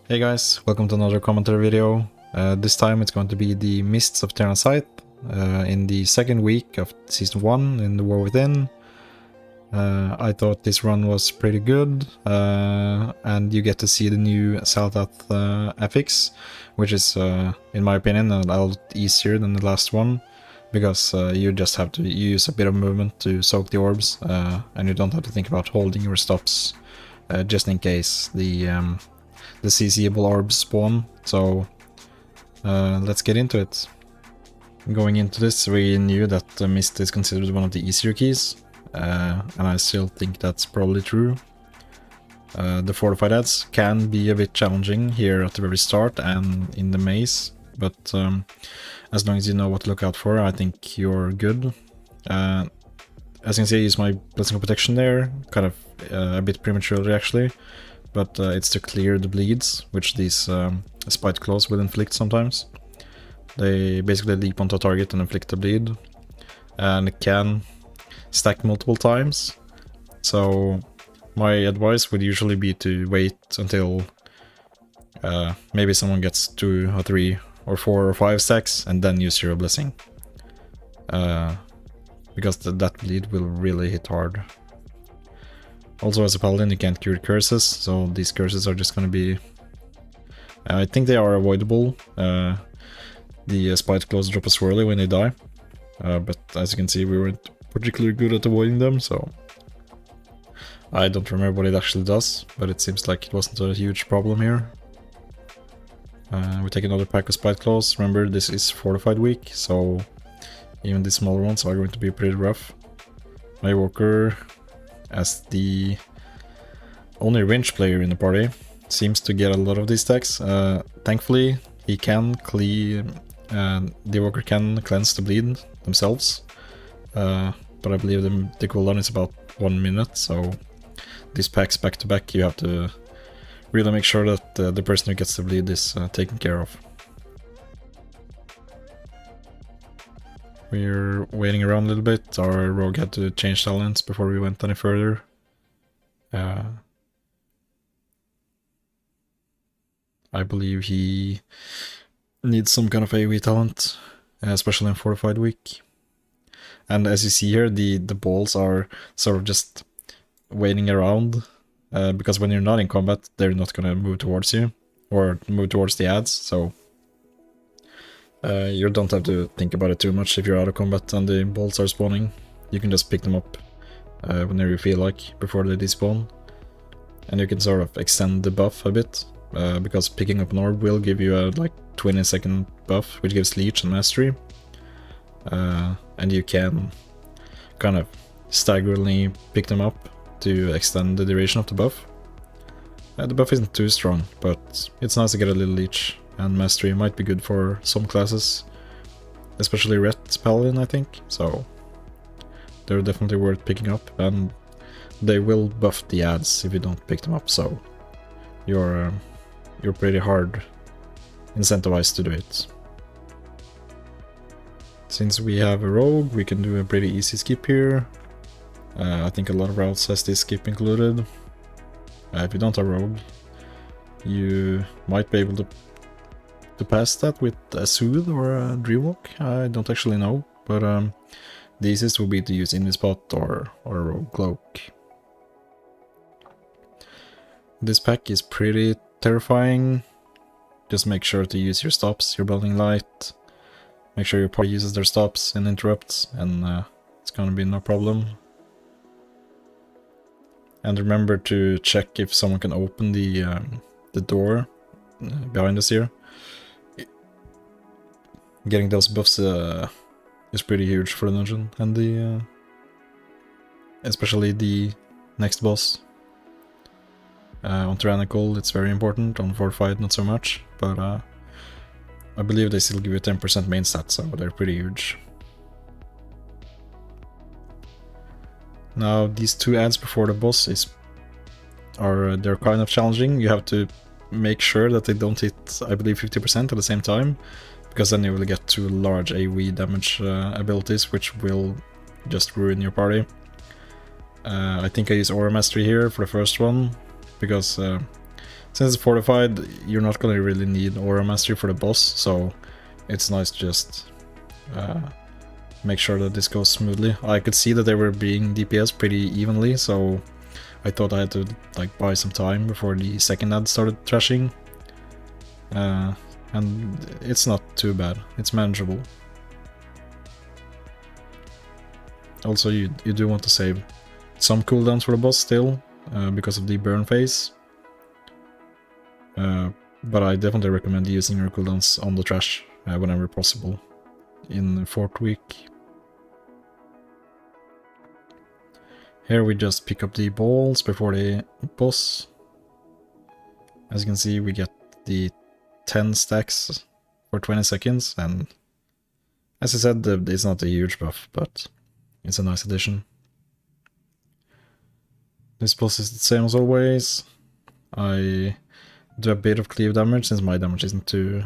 Hey guys, welcome to another commentary video. This time it's going to be the Mists of Tirna Scithe in the second week of Season 1 in the War Within. I thought this run was pretty good, and you get to see the new Saltath affix, which is, in my opinion, a lot easier than the last one, because you just have to use a bit of movement to soak the orbs, and you don't have to think about holding your stops, just in case the CCable orbs spawn. So let's get into it. Going into this, we knew that the Mist is considered one of the easier keys, and I still think that's probably true. The fortified ads can be a bit challenging here at the very start and in the maze, but as long as you know what to look out for, I think you're good. As you can see, I use my Blessing of Protection there, kind of a bit prematurely actually, but it's to clear the bleeds, which these spite claws will inflict sometimes. They basically leap onto a target and inflict a bleed, and it can stack multiple times. So my advice would usually be to wait until maybe someone gets 2 or 3 or 4 or 5 stacks and then use your Blessing. Because that bleed will really hit hard. Also, as a Paladin, you can't cure curses, so these curses are just gonna be... I think they are avoidable. The spite claws drop a swirly when they die, but as you can see, we weren't particularly good at avoiding them, so... I don't remember what it actually does, but it seems like it wasn't a huge problem here. We take another pack of spite claws. Remember, this is fortified week, so even the smaller ones are going to be pretty rough. My Walker, as the only range player in the party, seems to get a lot of these stacks. Thankfully, he can clean, the Walker can cleanse the bleed themselves, but I believe the cooldown is about 1 minute, so these packs back to back, you have to really make sure that the person who gets the bleed is taken care of. We're waiting around a little bit. Our rogue had to change talents before we went any further. I believe he needs some kind of AoE talent, especially in fortified week. And as you see here, the balls are sort of just waiting around, because when you're not in combat, they're not gonna move towards you or move towards the ads. So you don't have to think about it too much if you're out of combat and the bolts are spawning. You can just pick them up whenever you feel like, before they despawn. And you can sort of extend the buff a bit, because picking up an orb will give you a like 20-second buff, which gives Leech and Mastery. And you can kind of staggeringly pick them up to extend the duration of the buff. The buff isn't too strong, but it's nice to get a little Leech. And Mastery might be good for some classes, especially Ret Paladin, I think, so they're definitely worth picking up, and they will buff the ads if you don't pick them up, so you're pretty hard incentivized to do it. Since we have a rogue, we can do a pretty easy skip here. I think a lot of routes has this skip included. If you don't have rogue, you might be able to pass that with a Soothe or a Dreamwalk. I don't actually know, but the easiest will be to use Invispot or a Rogue Cloak. This pack is pretty terrifying. Just make sure to use your stops, your Building Light. Make sure your party uses their stops and interrupts, and it's gonna be no problem. And remember to check if someone can open the door behind us here. Getting those buffs is pretty huge for the dungeon, and the especially the next boss. On Tyrannical it's very important, on Fortified not so much, but I believe they still give you 10% main stat, so they're pretty huge. Now these 2 ads before the boss they're kind of challenging. You have to make sure that they don't hit, I believe, 50% at the same time, because then you will get 2 large AoE damage abilities, which will just ruin your party. I think I use Aura Mastery here for the first one, because Since it's fortified, you're not gonna really need aura mastery for the boss, so it's nice to just make sure that this goes smoothly. I could see that they were being DPS pretty evenly, so I thought I had to like buy some time before the second ad started trashing. And it's not too bad, it's manageable. Also, you do want to save some cooldowns for the boss still, because of the burn phase. But I definitely recommend using your cooldowns on the trash whenever possible in the 4th week. Here we just pick up the balls before the boss. As you can see, we get the 10 stacks for 20 seconds, and as I said, it's not a huge buff, but it's a nice addition. This boss is the same as always. I do a bit of cleave damage since my damage isn't too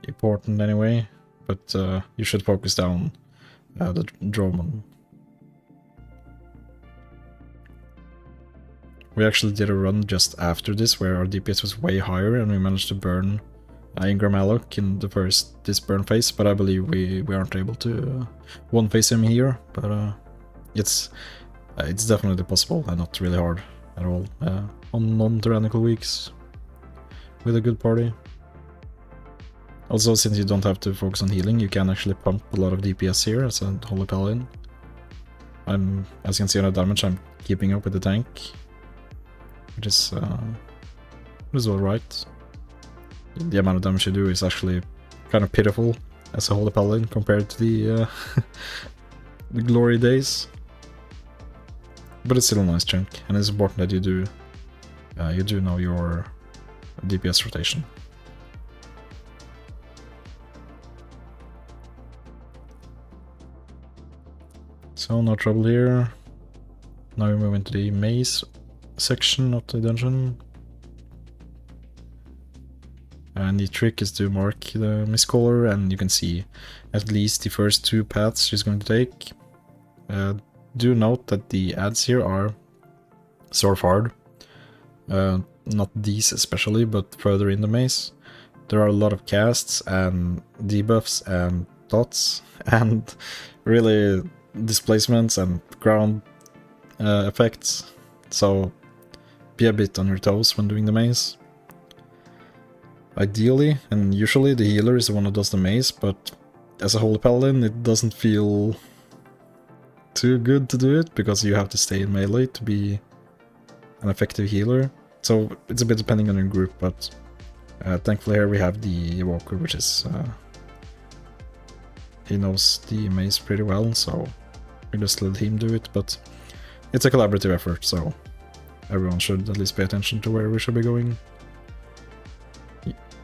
important anyway, but you should focus down the Dromon. We actually did a run just after this where our DPS was way higher and we managed to burn Ingram Alloc in this burn phase, but I believe we aren't able to one phase him here, but it's definitely possible and not really hard at all on non-tyrannical weeks with a good party. Also, since you don't have to focus on healing, you can actually pump a lot of DPS here as a Holy Paladin. As you can see on the damage, I'm keeping up with the tank, which is alright. The amount of damage you do is actually kind of pitiful as a Holy Paladin compared to the the glory days. But it's still a nice chunk, and it's important that you do know your DPS rotation. So no trouble here. Now we move into the maze section of the dungeon. And the trick is to mark the miscaller, and you can see at least the first 2 paths she's going to take. Do note that the ads here are sort of hard. Not these especially, but further in the maze. There are a lot of casts and debuffs and dots and really displacements and ground effects. So be a bit on your toes when doing the maze. Ideally, and usually, the healer is the one who does the maze, but as a Holy Paladin, it doesn't feel too good to do it, because you have to stay in melee to be an effective healer. So it's a bit depending on your group, but thankfully here we have the Evoker, which is... he knows the maze pretty well, so we just let him do it, but it's a collaborative effort, so everyone should at least pay attention to where we should be going.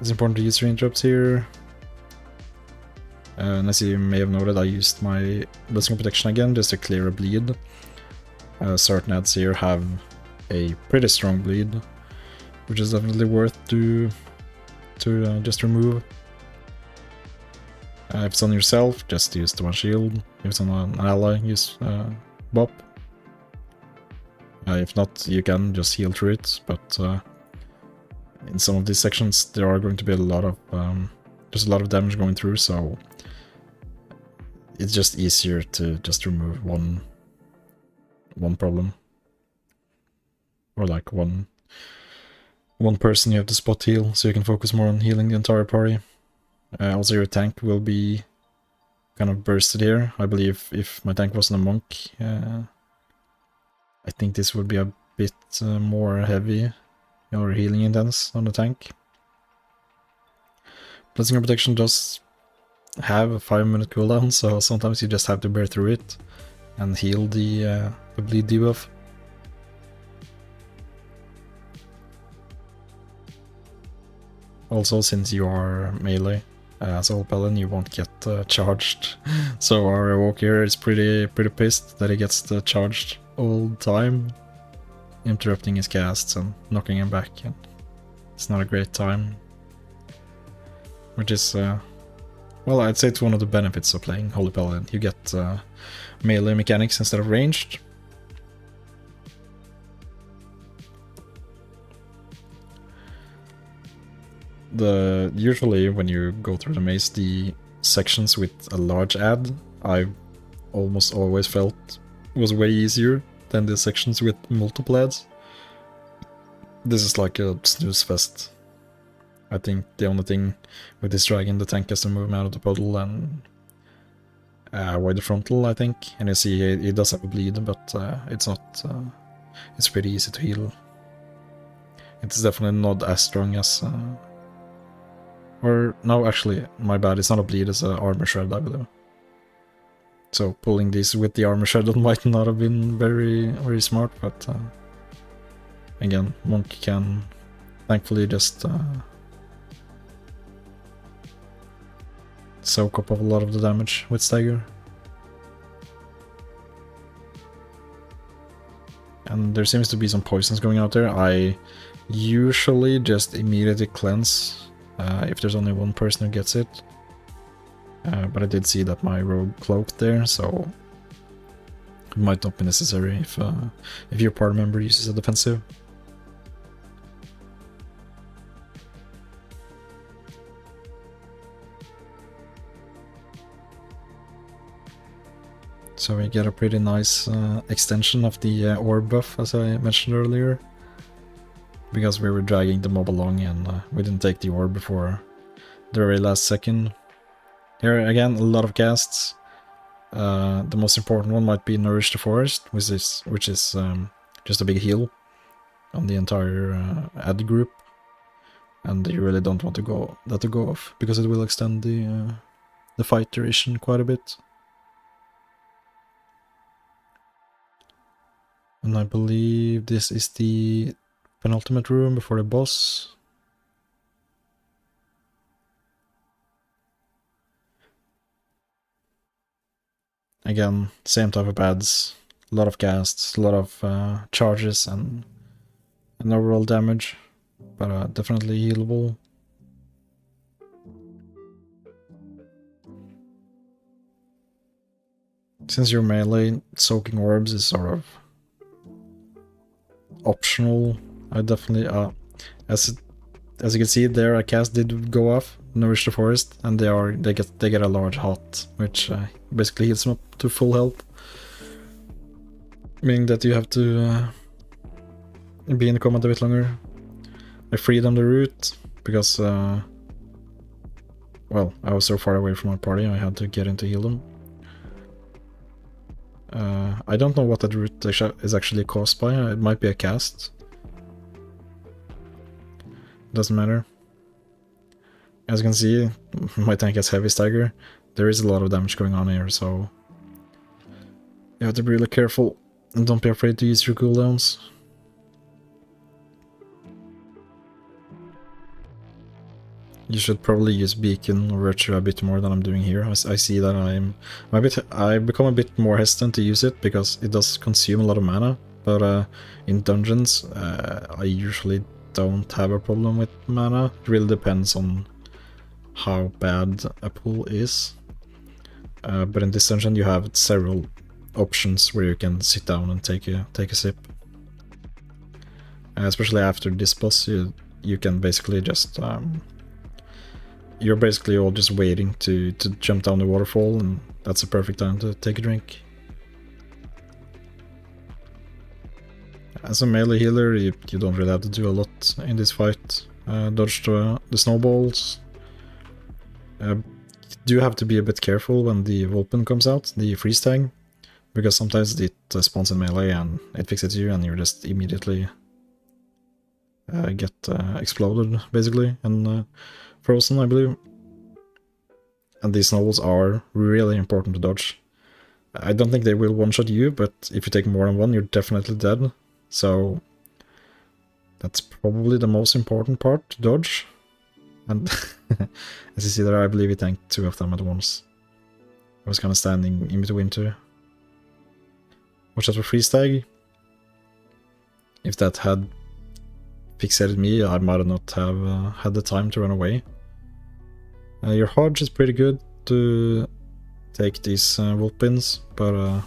It's important to use your interrupts here. And as you may have noted, I used my Blessing of Protection again just to clear a bleed. Certain ads here have a pretty strong bleed, which is definitely worth to just remove. If it's on yourself, just use the one shield. If it's on an ally, use Bop. If not, you can just heal through it, but in some of these sections there are going to be a lot of there's a lot of damage going through, so it's just easier to just remove one problem, or like one person you have to spot heal, so you can focus more on healing the entire party. Also, your tank will be kind of bursted here. I believe if my tank wasn't a monk, I think this would be a bit more heavy or healing intense on the tank. Blessing of Protection does have a 5-minute cooldown, so sometimes you just have to bear through it and heal the bleed debuff. Also, since you are melee as a Paladin, you won't get charged. So our Evoker here is pretty pissed that he gets charged all the time, interrupting his casts and knocking him back. And it's not a great time. Which is, well, I'd say it's one of the benefits of playing Holy Paladin. You get melee mechanics instead of ranged. Usually when you go through the maze, the sections with a large ad, I've almost always felt was way easier than the sections with multiple ads. This is like a snooze fest. I think the only thing with this dragon, the tank has to move him out of the puddle and avoid the frontal, I think. And you see he does have a bleed, but it's not... it's pretty easy to heal. It's definitely not as strong as... or, no, actually, my bad, it's not a bleed, it's an armor shred, I believe. So pulling these with the armor shred might not have been very, very smart, but... again, Monk can thankfully just... soak up a lot of the damage with Stagger. And there seems to be some poisons going out there. I usually just immediately cleanse if there's only one person who gets it. But I did see that my rogue cloaked there, so it might not be necessary if your party member uses a defensive. So we get a pretty nice extension of the orb buff, as I mentioned earlier. Because we were dragging the mob along and we didn't take the orb before the very last second. Here again, a lot of casts. The most important one might be Nourish the Forest, which is just a big heal on the entire ad group. And you really don't want to go off, because it will extend the fight duration quite a bit. And I believe this is the penultimate room before the boss. Again, same type of ads, a lot of casts, a lot of charges and overall damage, but definitely healable. Since you're melee, soaking orbs is sort of optional. I definitely as you can see there, a cast did go off, Nourish the Forest, and they get a large hot, which basically heals them up to full health, meaning that you have to be in the combat a bit longer. I freed them the route because well, I was so far away from my party, I had to get in to heal them. I don't know what that route is actually caused by. It might be a cast. Doesn't matter. As you can see, my tank has heavy stagger. There is a lot of damage going on here, so you have to be really careful and don't be afraid to use your cooldowns. You should probably use Beacon or Virtue a bit more than I'm doing here. I see that I've become a bit more hesitant to use it because it does consume a lot of mana, but in dungeons I usually don't have a problem with mana. It really depends on how bad a pool is. But in this dungeon you have several options where you can sit down and take a sip. Especially after this boss, you can basically just you're basically all just waiting to jump down the waterfall, and that's a perfect time to take a drink. As a melee healer, you don't really have to do a lot in this fight. Dodge the snowballs. You do have to be a bit careful when the Vulpin comes out, the freeze tag, because sometimes it spawns in melee and it fixes you and you just immediately get exploded, basically, and frozen, I believe. And these snowballs are really important to dodge. I don't think they will one-shot you, but if you take more than one, you're definitely dead. So that's probably the most important part, to dodge. And as you see there, I believe he tanked 2 of them at once. I was kind of standing in between 2. Watch out for freeze tag. If that had fixated me, I might not have had the time to run away. Your Hodge is pretty good to take these Vulpins, but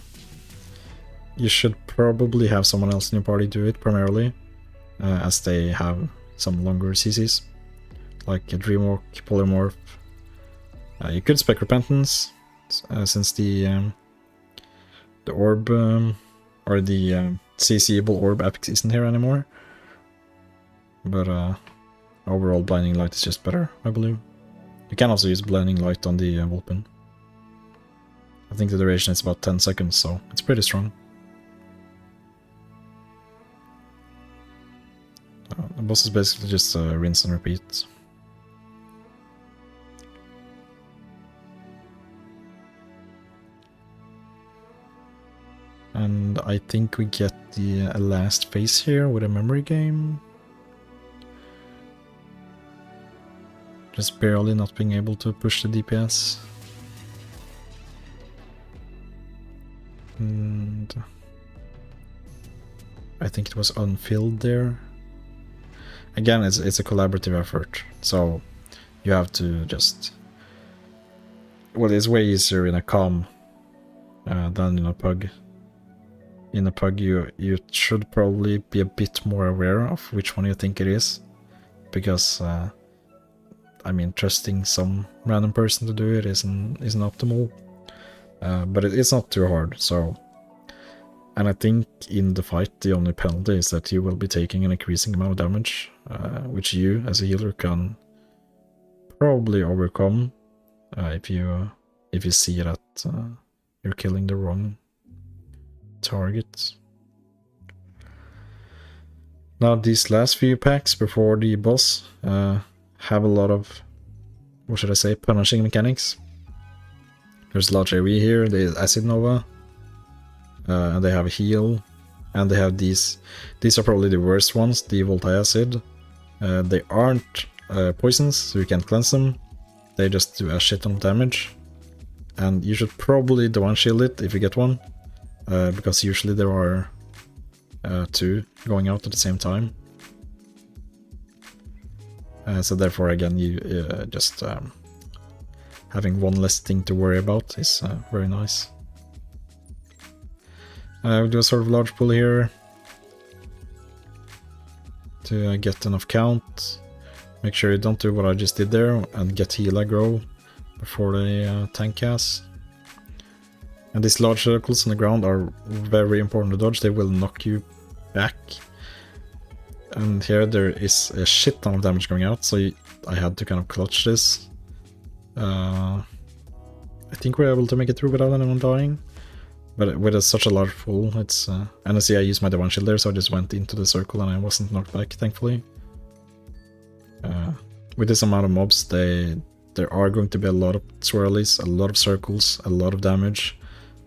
you should probably have someone else in your party do it primarily, as they have some longer CCs. like a Dreamwalk, Polymorph. You could spec Repentance, since the orb, or the CCable orb affix isn't here anymore. But overall, Blinding Light is just better, I believe. You can also use Blinding Light on the Vulpin. I think the duration is about 10 seconds, so it's pretty strong. The boss is basically just rinse and repeat. And I think we get the last phase here with a memory game. Just barely not being able to push the DPS. And I think it was unfilled there. Again, it's a collaborative effort, so you have to just... Well, it's way easier in a com than in a pug. In a pug, you should probably be a bit more aware of which one you think it is, because I mean, trusting some random person to do it isn't optimal, but it's not too hard. So, and I think in the fight, the only penalty is that you will be taking an increasing amount of damage, which you as a healer can probably overcome if you see that you're killing the wrong target. Now these last few packs before the boss have a lot of, what should I say, punishing mechanics. There's large AoE here, there's Acid Nova, and they have a heal, and they have these are probably the worst ones, the Volti-Acid. They aren't poisons, so you can't cleanse them, they just do a shit ton of damage, and you should probably Divine Shield it if you get one. Because usually there are two going out at the same time. So therefore, again, you just having one less thing to worry about is very nice. We'll do a sort of large pull here to get enough count. Make sure you don't do what I just did there and get heal aggro before they tank cast. And these large circles on the ground are very important to dodge, they will knock you back. And here there is a shit ton of damage going out, so I had to kind of clutch this. I think we're able to make it through without anyone dying. But with such a large pull, it's... and I see I used my Divine Shield there, so I just went into the circle and I wasn't knocked back, thankfully. With this amount of mobs, there are going to be a lot of swirlies, a lot of circles, a lot of damage.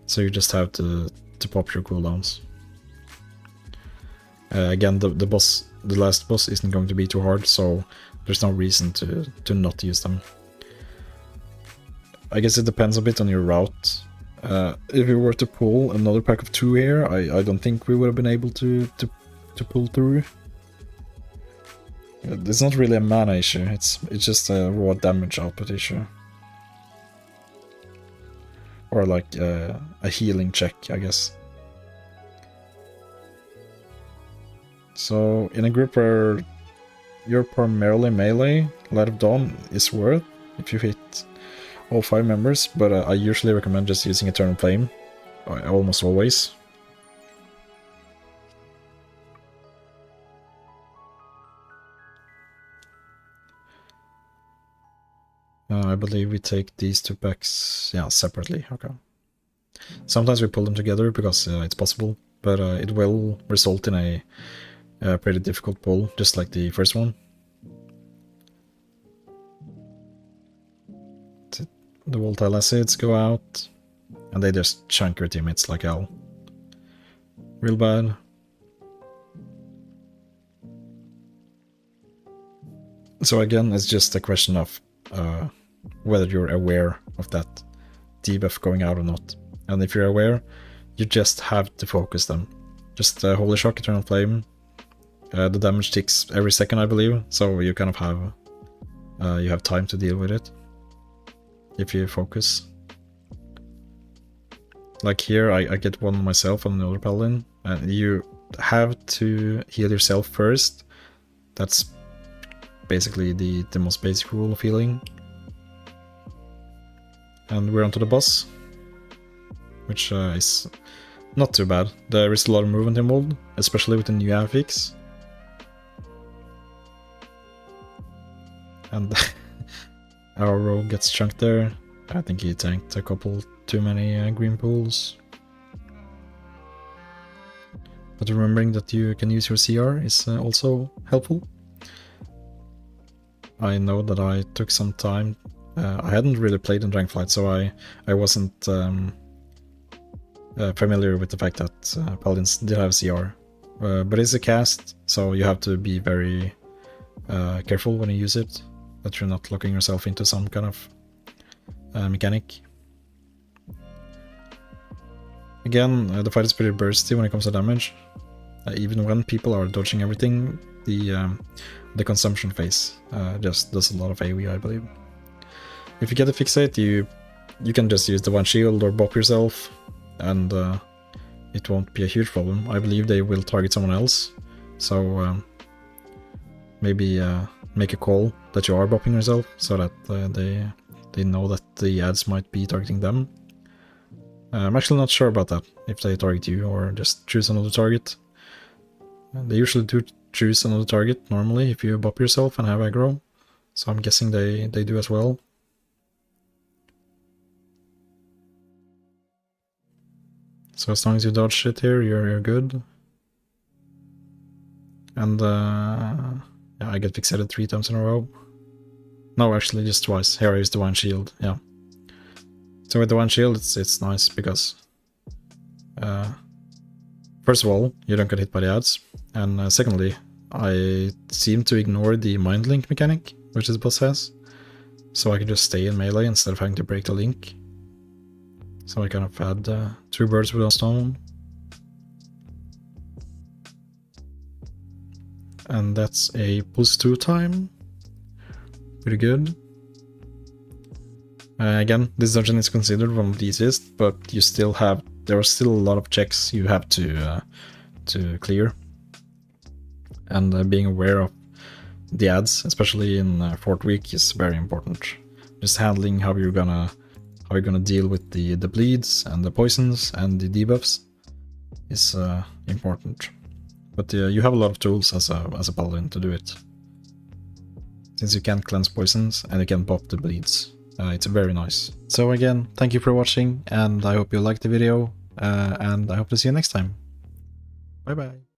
So you just have to pop your cooldowns. Again, the last boss isn't going to be too hard, so there's no reason to not use them. I guess it depends a bit on your route. If we were to pull another pack of 2 here, I don't think we would have been able to pull through. It's not really a mana issue, it's just a raw damage output issue. Or like a healing check, I guess. So in a group where you're primarily melee, Light of Dawn is worth if you hit all 5 members, but I usually recommend just using Eternal Flame, almost always. I believe we take these 2 packs, yeah, separately, okay. Sometimes we pull them together because it's possible, but it will result in a pretty difficult pull, just like the first one. The volatile acids go out, and they just chunk your teammates like hell. Real bad. So again, it's just a question of whether you're aware of that debuff going out or not. And if you're aware, you just have to focus them. Just Holy Shock, Eternal Flame. The damage ticks every second, I believe, so you kind of have you have time to deal with it if you focus. Like here, I get one myself on another Paladin, and you have to heal yourself first. That's basically the most basic rule of healing. And we're onto the boss, which is not too bad. There is a lot of movement involved, especially with the new affix. And our rogue gets chunked there. I think he tanked a couple too many green pools. But remembering that you can use your CR is also helpful. I know that I took some time. I hadn't really played in Dragonflight, so I wasn't familiar with the fact that Paladins did have CR. But it's a cast, so you have to be very careful when you use it, that you're not locking yourself into some kind of mechanic. Again, the fight is pretty bursty when it comes to damage. Even when people are dodging everything, the consumption phase just does a lot of AoE, I believe. If you get a fixate, you can just use the one shield or bop yourself, and it won't be a huge problem. I believe they will target someone else, so maybe make a call that you are bopping yourself, so that they know that the ads might be targeting them. I'm actually not sure about that, if they target you or just choose another target. They usually do choose another target normally if you bop yourself and have aggro, so I'm guessing they do as well. So as long as you dodge it here, you're good. And yeah, I get fixated 3 times in a row. No, actually just twice. Here I use the one shield, yeah. So with the one shield, it's nice because first of all, you don't get hit by the ads, and secondly, I seem to ignore the mind link mechanic, which this boss has, so I can just stay in melee instead of having to break the link. So I kind of had 2 birds with one stone. And that's a +2 time. Pretty good. Again, this dungeon is considered one of the easiest, but you still have, there are still a lot of checks you have to clear. And being aware of the ads, especially in 4th week, is very important. Just handling how you're gonna deal with the bleeds and the poisons and the debuffs is important. But you have a lot of tools as a paladin to do it, since you can cleanse poisons and you can pop the bleeds. It's very nice. So again, thank you for watching, and I hope you liked the video, and I hope to see you next time. Bye bye.